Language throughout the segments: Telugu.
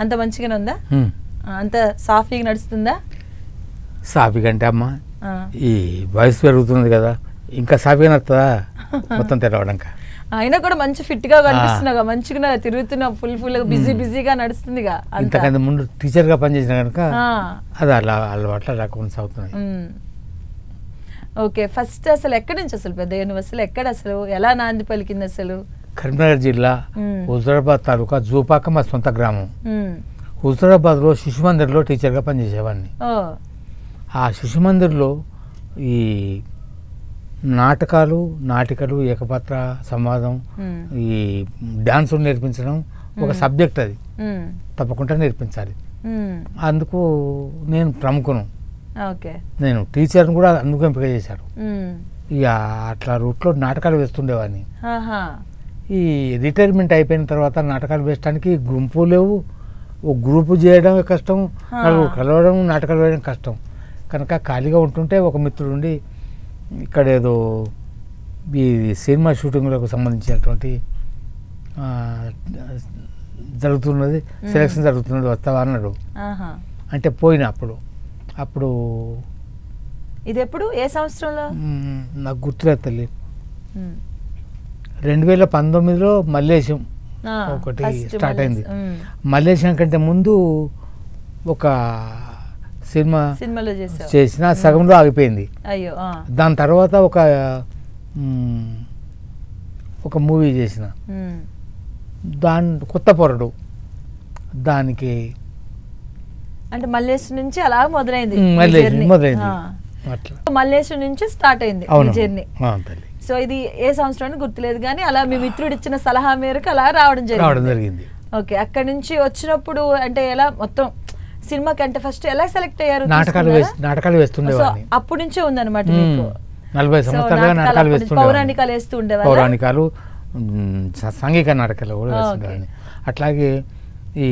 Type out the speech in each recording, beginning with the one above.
అంత మంచిగానే ఉందా? అంత సాఫీగా నడుస్తుందా? సాఫీగా అంటే అమ్మ ఈ వయసు పెరుగుతుంది కదా, ఇంకా సాఫీగా నడుతుందా మొత్తం తెరవడానికి. అయినా కూడా మంచి ఫిట్ గా కనిపిస్తున్నాగా, మంచిగా తిరుగుతున్నా, ఫుల్ బిజీగా నడుస్తుందిగా. ఇంతకంటే ముందు టీచర్ గా పనిచేసిన కనుక అది అలా అలవాట్లు అలా కొనసాగుతున్నాయి. ఓకే, ఫస్ట్ అసలు ఎక్కడి నుంచి అసలు పెద్ద అసలు ఎక్కడ అసలు ఎలా నాంది పలికింది అసలు? కరీంనగర్ జిల్లా హుజూరాబాద్ తాలూకా జూపాక మా సొంత గ్రామం. హుజూరాబాద్లో శిశు మందిర్లో టీచర్గా పనిచేసేవాడిని. ఆ శిశు మందిర్లో ఈ నాటికలు, ఏకపాత్ర సంవాదం, ఈ డాన్సులు నేర్పించడం ఒక సబ్జెక్ట్. అది తప్పకుండా నేర్పించాలి. అందుకు నేను ప్రముఖను. నేను టీచర్ని కూడా అందుకు ఎంపిక చేశారు. ఇక అట్లా రూట్లో నాటకాలు వేస్తుండేవాడిని. ఈ రిటైర్మెంట్ అయిపోయిన తర్వాత నాటకాలు వేయడానికి గుంపు లేవు, ఒక గ్రూపు చేయడం కష్టం, కలవడం, నాటకాలు వేయడం కష్టం. కనుక ఖాళీగా ఉంటుంటే ఒక మిత్రుడు ఉండి ఇక్కడ ఏదో ఈ సినిమా షూటింగ్లకు సంబంధించినటువంటి జరుగుతున్నది, సెలక్షన్ జరుగుతున్నది, వస్తావా అన్నాడు. అంటే పోయిన అప్పుడు ఇది ఎప్పుడు, ఏ సంవత్సరంలో నాకు గుర్తులేదు తల్లి. 2019లో మల్లేశం ఒకటి స్టార్ట్ అయింది. మల్లేశం కంటే ముందు ఒక సినిమాలో చేసిన, సగంలో ఆగిపోయింది. దాని తర్వాత ఒక మూవీ చేసిన, కొత్త పొరడు. దానికి అంటే మల్లేశం నుంచి అలా మొదలైంది. అట్లా మల్లేశం నుంచి స్టార్ట్ అయింది జర్నీ. సో ఇది ఏ సంవత్సరం గుర్తులేదు కానీ అలా మీ మిత్రుడు ఇచ్చిన సలహా మేరకు అలా రావడం జరిగింది. ఓకే, అక్కడి నుంచి వచ్చినప్పుడు అంటే ఎలా మొత్తం సినిమాకి అంటే ఫస్ట్ ఎలా సెలెక్ట్ అయ్యారు? నాటకాలు వేస్తుండేవాడిని. అప్పటి నుంచే ఉందన్నమాట మీకు 40 సంవత్సరాలుగా నాటకాలు వేస్తుండే. పౌరాణికాలు వేస్తూ ఉండేవారు. పౌరాణికాలు, సంఘిక నాటకాలు కూడా వేస్తుండేవాడిని. అట్లాగే ఈ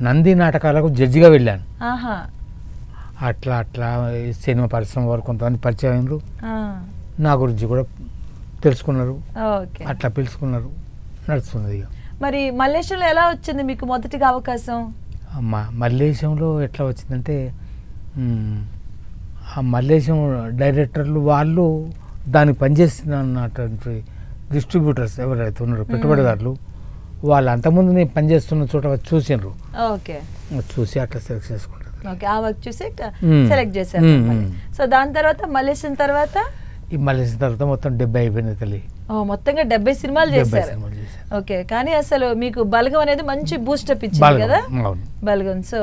నంది నాటకాలకు జడ్జిగా వెళ్ళాను. అట్లా సినిమా పరిశ్రమ వారు కొంతమంది పరిచయం అయినారు, నా గురించి కూడా తెలుసుకున్నారు, అట్లా పిలుచుకున్నారు, నడుస్తున్నది. మరి మల్లేశంలో ఎలా వచ్చింది మీకు మొదటిగా అవకాశం? మల్లేశంలో ఎట్లా వచ్చిందంటే ఆ మల్లేశం డైరెక్టర్లు వాళ్ళు దానికి పనిచేస్తున్నటువంటి డిస్ట్రిబ్యూటర్స్ ఎవరైతే ఉన్నారో, పెట్టుబడిదారులు, వాళ్ళు అంతకుముందు నేను పనిచేస్తున్న చోట చూసినారు. చూసి అట్లా సెలెక్ట్ చేసుకుంటారు. చూసి సెలెక్ట్ చేశారు. సో దాని తర్వాత మల్లేశం తర్వాత మొత్తం 70 అయిపోయింది తల్లి. మొత్తంగా 70 సినిమాలు చేశారు. ఓకే, కానీ అసలు మీకు బలగం అనేది మంచి బూస్టప్ ఇచ్చింది కదా, బలగం. సో